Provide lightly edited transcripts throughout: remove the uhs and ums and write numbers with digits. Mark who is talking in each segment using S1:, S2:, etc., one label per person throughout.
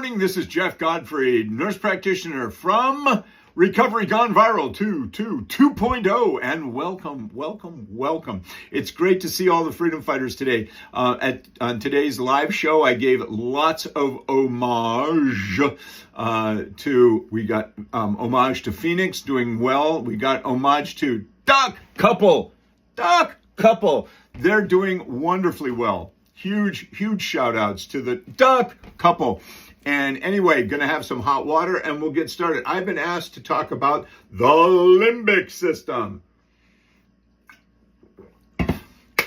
S1: morning. This is Jeff Godfrey, nurse practitioner from Recovery Gone Viral 2.0, and welcome. It's great to see all the freedom fighters today. On today's live show, I gave lots of homage we got homage to Phoenix doing well. We got homage to Duck Couple. They're doing wonderfully well. Huge shout outs to the Duck Couple. And anyway, gonna have some hot water and we'll get started. I've been asked to talk about the limbic system.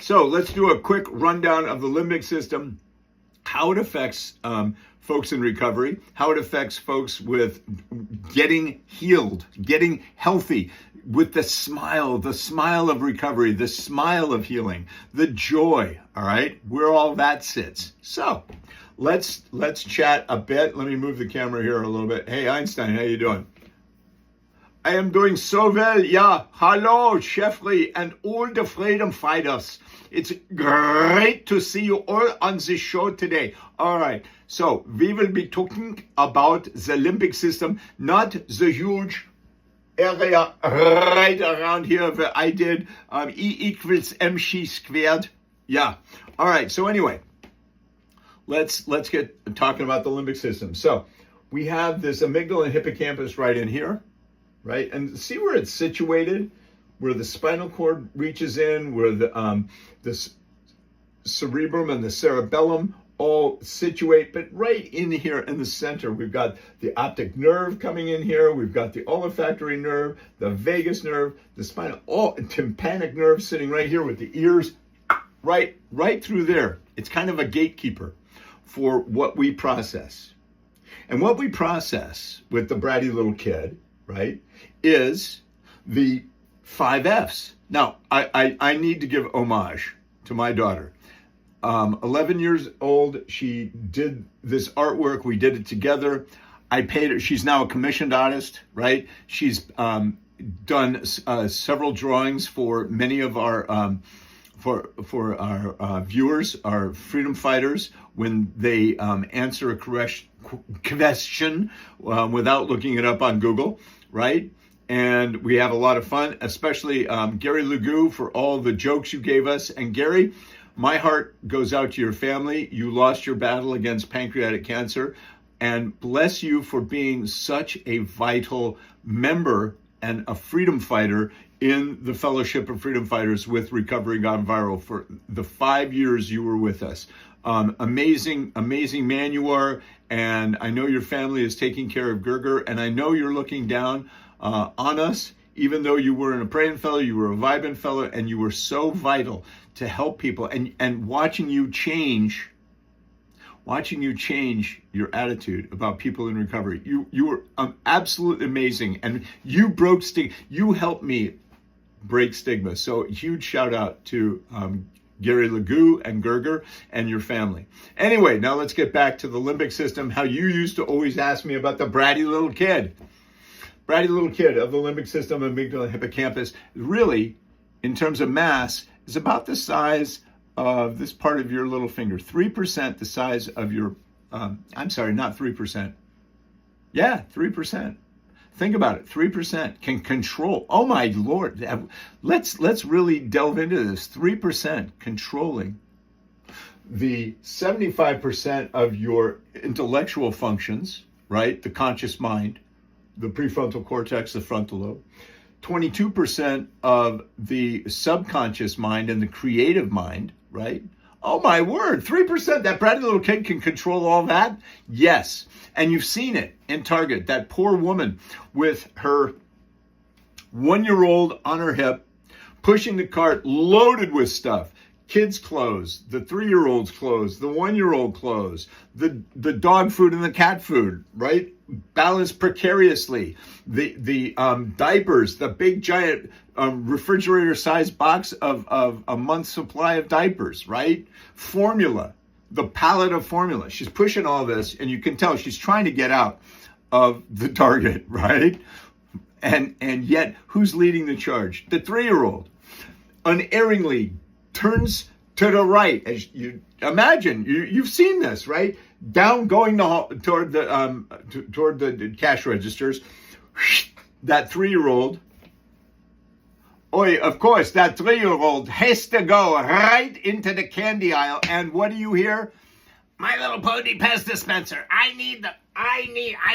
S1: So let's do a quick rundown of the limbic system, how it affects folks in recovery, how it affects folks with getting healed, getting healthy, with the smile of recovery, the smile of healing, the joy, all right, where all that sits. So let's chat a bit. Let me move the camera here a little bit. Hey, Einstein, how you doing? I am doing so well, yeah. Hello, Jeffrey and all the freedom fighters. It's great to see you all on this show today. All right, so we will be talking about the limbic system, not the huge area right around here where I did E = mc squared. Yeah. All right, so anyway, let's get talking about the limbic system. So we have this amygdala and hippocampus right in here, right? And see where it's situated, where the spinal cord reaches in, where the cerebrum and the cerebellum all situate, but right in here in the center, we've got the optic nerve coming in here, we've got the olfactory nerve, the vagus nerve, the spinal, tympanic nerve sitting right here with the ears, right through there. It's kind of a gatekeeper for what we process. And what we process with the bratty little kid, right, is the 5 F's. Now, I need to give homage to my daughter. 11 years old, she did this artwork. We did it together. I paid her. She's now a commissioned artist, right? She's done several drawings for many of our for our viewers, our freedom fighters, when they answer a question without looking it up on Google, right? And we have a lot of fun, especially Gary Legou for all the jokes you gave us. And Gary, my heart goes out to your family. You lost your battle against pancreatic cancer, and bless you for being such a vital member and a freedom fighter in the Fellowship of Freedom Fighters with Recovery Gone Viral for the 5 years you were with us. Amazing man you are, and I know your family is taking care of Gerger, and I know you're looking down on us. Even though you were a praying fellow, you were a vibing fellow, and you were so vital to help people, and watching you change your attitude about people in recovery. You were absolutely amazing, and you broke stigma. You helped me break stigma. So huge shout out to Gary Legou and Gerger and your family. Anyway, now let's get back to the limbic system, how you used to always ask me about the bratty little kid. Bratty little kid of the limbic system, amygdala, hippocampus, really, in terms of mass, is about the size of this part of your little finger. 3% the size of your, I'm sorry, not 3%. Yeah, 3%. Think about it, 3% can control, oh my Lord, let's really delve into this. 3% controlling the 75% of your intellectual functions, right? The conscious mind, the prefrontal cortex, the frontal lobe, 22% of the subconscious mind and the creative mind, right? Oh my word, 3%, that bratty little kid can control all that? Yes, and you've seen it in Target, that poor woman with her 1-year-old on her hip, pushing the cart loaded with stuff. Kids' clothes, the 3-year-old's clothes, the 1-year-old clothes, the dog food and the cat food, right? Balanced precariously. The diapers, the big giant refrigerator-sized box of a month's supply of diapers, right? Formula, the pallet of formula. She's pushing all this, and you can tell she's trying to get out of the Target, right? And yet, who's leading the charge? The 3-year-old, unerringly turns to the right. As you imagine, you've seen this, right? down, going toward the cash registers. That 3-year-old, of course, that 3-year-old has to go right into the candy aisle. And what do you hear? My Little Pony Pez dispenser. I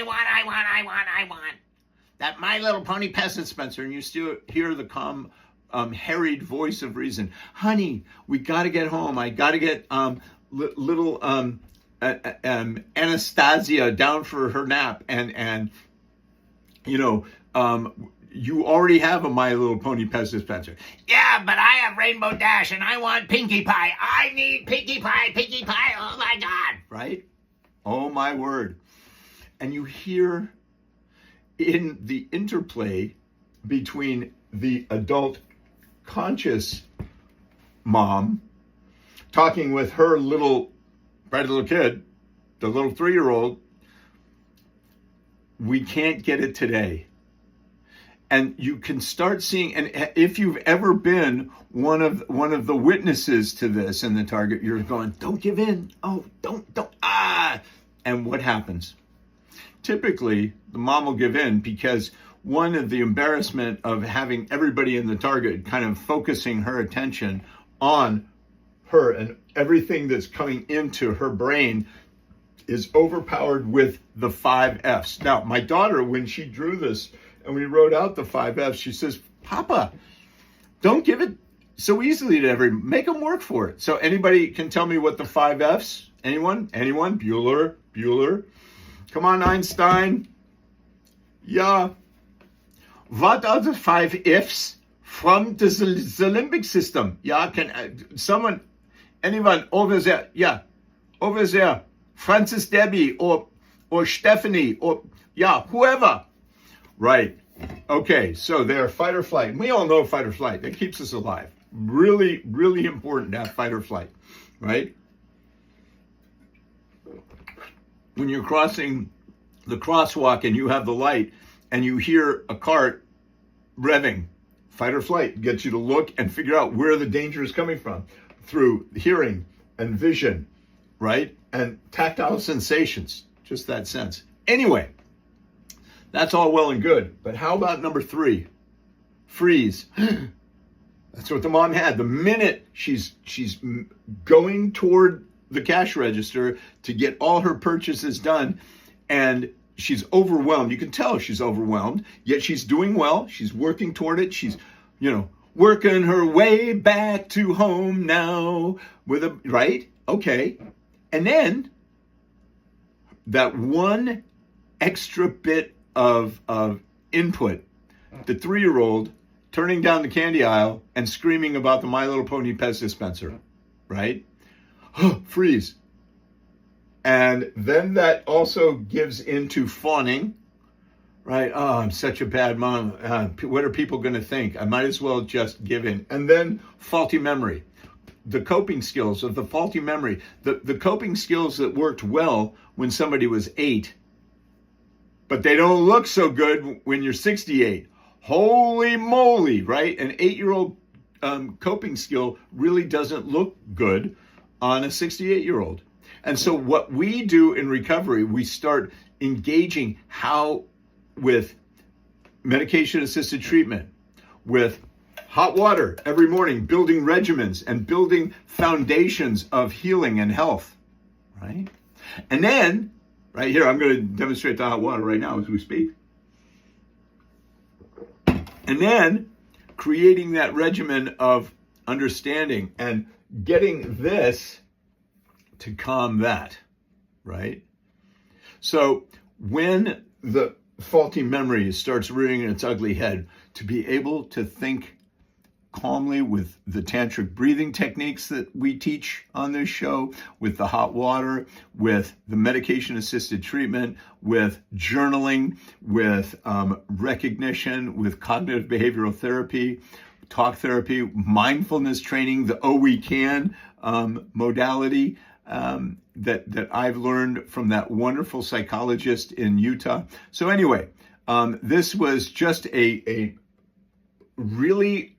S1: want. That My Little Pony Pez dispenser. And you still hear the calm, harried voice of reason. Honey, we got to get home. I got to get little Anastasia down for her nap. And you already have a My Little Pony Pez dispenser. Yeah, but I have Rainbow Dash and I want Pinkie Pie. I need Pinkie Pie. Oh my God. Right? Oh my word. And you hear in the interplay between the adult conscious mom talking with her bright little kid, the little 3-year-old, we can't get it today. And you can start seeing, and if you've ever been one of the witnesses to this in the target, you're going, don't give in. Oh, don't. And what happens? Typically, the mom will give in because one of the embarrassment of having everybody in the target kind of focusing her attention on her and everything that's coming into her brain is overpowered with the 5 F's. Now, my daughter, when she drew this, and we wrote out the 5 F's, she says, Papa, don't give it so easily to make them work for it. So anybody can tell me what the 5 F's? Anyone? Bueller. Come on, Einstein. Yeah. What are the 5 F's from the limbic system? Yeah, can anyone over there? Yeah, over there. Francis Debbie or Stephanie or whoever. Right. Okay, so they're fight or flight. And we all know fight or flight. That keeps us alive. Really, really important to have fight or flight, right? When you're crossing the crosswalk and you have the light and you hear a cart revving, fight or flight gets you to look and figure out where the danger is coming from through hearing and vision, right? And tactile sensations, just that sense. Anyway, that's all well and good, but how about number 3? Freeze. That's what the mom had. The minute she's going toward the cash register to get all her purchases done, and she's overwhelmed. You can tell she's overwhelmed, yet she's doing well. She's working toward it. She's, working her way back to home now right? Okay. And then that one extra bit of input, the 3-year-old turning down the candy aisle and screaming about the My Little Pony Pez dispenser, right? Freeze. And then that also gives into fawning, right? Oh, I'm such a bad mom. What are people going to think? I might as well just give in. And then faulty memory. The coping skills of the faulty memory. The coping skills that worked well when somebody was 8, but they don't look so good when you're 68. Holy moly, right? An 8-year-old coping skill really doesn't look good on a 68-year-old. And so what we do in recovery, we start engaging with medication-assisted treatment, with hot water every morning, building regimens and building foundations of healing and health, right? And then, right here, I'm going to demonstrate the hot water right now as we speak. And then creating that regimen of understanding and getting this to calm that, right? So when the faulty memory starts rearing its ugly head, to be able to think calmly with the tantric breathing techniques that we teach on this show, with the hot water, with the medication-assisted treatment, with journaling, with recognition, with cognitive behavioral therapy, talk therapy, mindfulness training, the We Can modality that I've learned from that wonderful psychologist in Utah. So anyway, this was just a really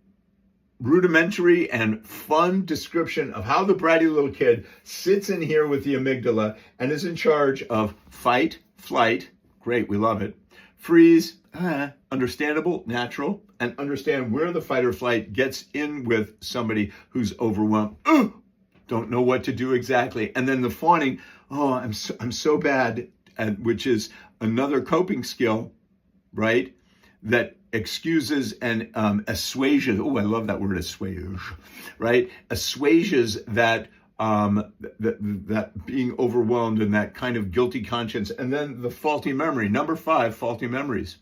S1: rudimentary and fun description of how the bratty little kid sits in here with the amygdala and is in charge of fight, flight, great, we love it, freeze, understandable, natural, and understand where the fight or flight gets in with somebody who's overwhelmed, don't know what to do exactly, and then the fawning, I'm so bad, which is another coping skill, right, that excuses and assuages, I love that word, assuage, right, assuages that that being overwhelmed and that kind of guilty conscience. And then the faulty memory, number 5, faulty memories.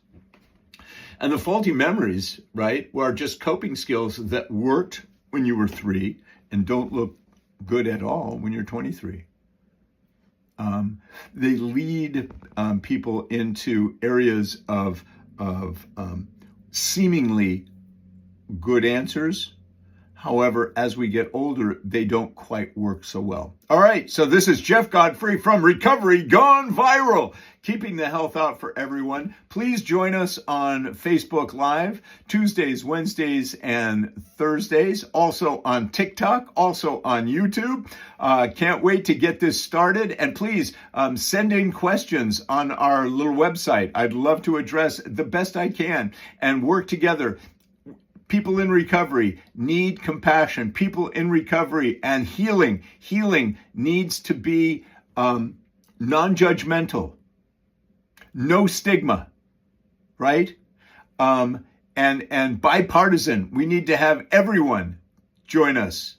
S1: And the faulty memories, right, are just coping skills that worked when you were 3 and don't look good at all when you're 23. They lead people into areas of seemingly good answers. However, as we get older, they don't quite work so well. All right, so this is Jeff Godfrey from Recovery Gone Viral, keeping the health out for everyone. Please join us on Facebook Live, Tuesdays, Wednesdays, and Thursdays. Also on TikTok, also on YouTube. Can't wait to get this started. And please send in questions on our little website. I'd love to address the best I can and work together. People in recovery need compassion. People in recovery and healing needs to be non-judgmental, no stigma, right? And bipartisan. We need to have everyone join us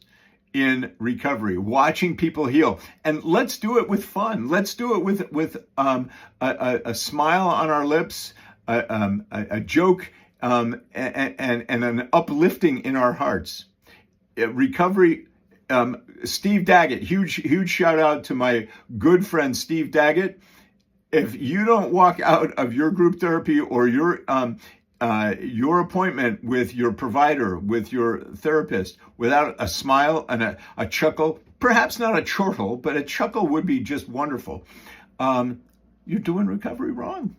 S1: in recovery, watching people heal. And let's do it with fun. Let's do it with a smile on our lips, a joke, and an uplifting in our hearts. Recovery, Steve Daggett, huge shout out to my good friend Steve Daggett. If you don't walk out of your group therapy or your appointment with your provider, with your therapist, without a smile and a chuckle, perhaps not a chortle, but a chuckle would be just wonderful. You're doing recovery wrong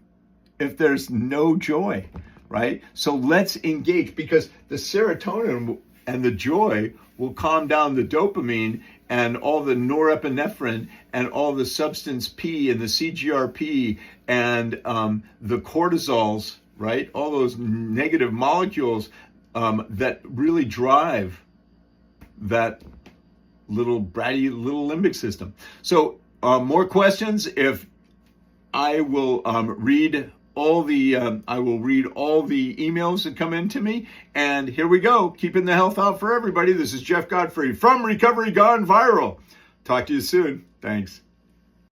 S1: if there's no joy. Right? So let's engage, because the serotonin and the joy will calm down the dopamine and all the norepinephrine and all the substance P and the CGRP and the cortisols, right? All those negative molecules that really drive that little bratty little limbic system. So more questions. If I will read all the emails that come in to me. And here we go, keeping the health out for everybody. This is Jeff Godfrey from Recovery Gone Viral. Talk to you soon. Thanks.